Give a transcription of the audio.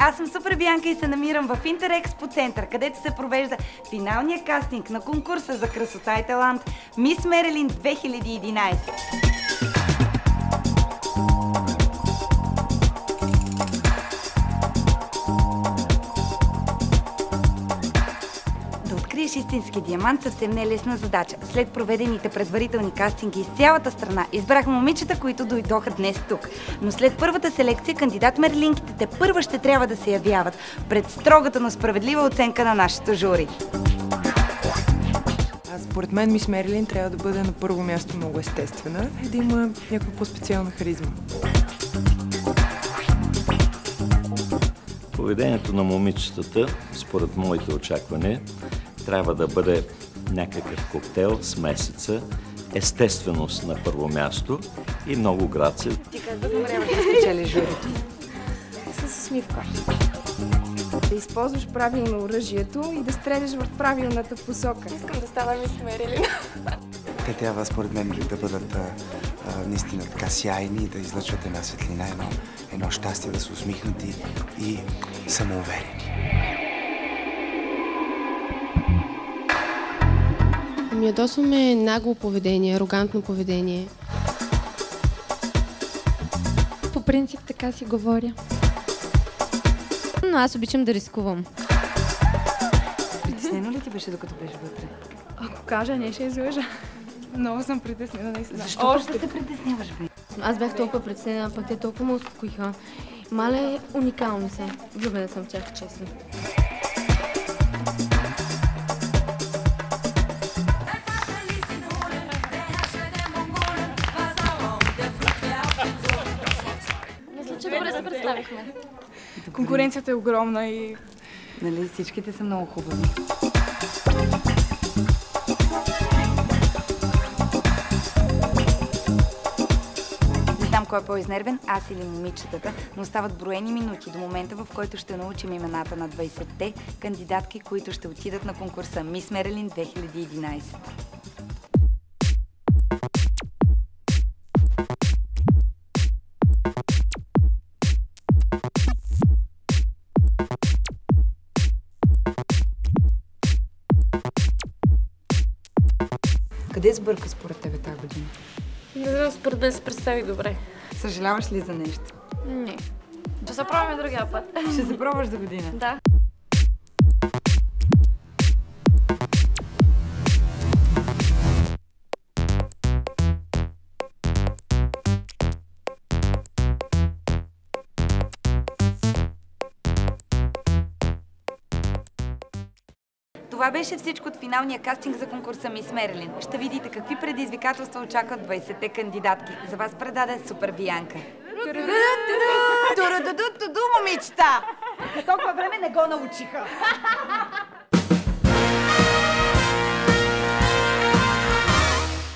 Аз съм Супер Бианка и се намирам в Интерекспо център, където се провежда финалния кастинг на конкурса за красота и талант Мис Мерилин 2011. Да откриеш истински диамант съвсем не е лесна задача. След проведените предварителни кастинги из цялата страна, избрах момичета, които дойдоха днес тук. Но след първата селекция, кандидат Мерлинките те първа ще трябва да се явяват пред строгата, но справедлива оценка на нашето жури. Според мен Мис Мерилин трябва да бъде на първо място много естествена и да има някаква по-специална харизма. Поведението на момичетата, според моите очаквания, трябва да бъде някакъв коктейл, смесица, естественост на първо място и много грация. Ти как възнамеряваш да спечелиш журито? С усмивка. Да използваш правилно оръжието и да стреляш в правилната посока. Искам да стана Мис Мерилин. Те трябва, според мен, да бъдат наистина така сияйни, да излъчват една светлина, едно щастие, да са усмихнати и самоуверени. Ядосваме нагло поведение, арогантно поведение. По принцип така си говоря. Но аз обичам да рискувам. Притеснено ли ти беше, докато беше вътре? Ако кажа, не ще излъжа. Много съм притеснена, наистина. Защо още се притесняваш, бе? Аз бях толкова притеснена, пък те толкова ме успокоиха. Мале, уникални са. Влюбена съм в тях, честно. Мисля, че добре се представихме. Конкуренцията е огромна и... Нали, всичките са много хубави. Не знам кой е по-изнервен, аз или момичетата, но остават броени минути до момента, в който ще научим имената на 20-те кандидатки, които ще отидат на конкурса Мис Мерилин 2011. Къде сбърка според тебе тази година? Не знам, според да се представи добре. Съжаляваш ли за нещо? Не. Ще се пробваме другия път. Ще се пробваш за година? Да. Това беше всичко от финалния кастинг за конкурса Мис Мерилин. Ще видите какви предизвикателства очакват 20-те кандидатки. За вас предаде Супер Бианка. Туру-ду-ду-ду-ду, момичета! За толкова време не го научиха.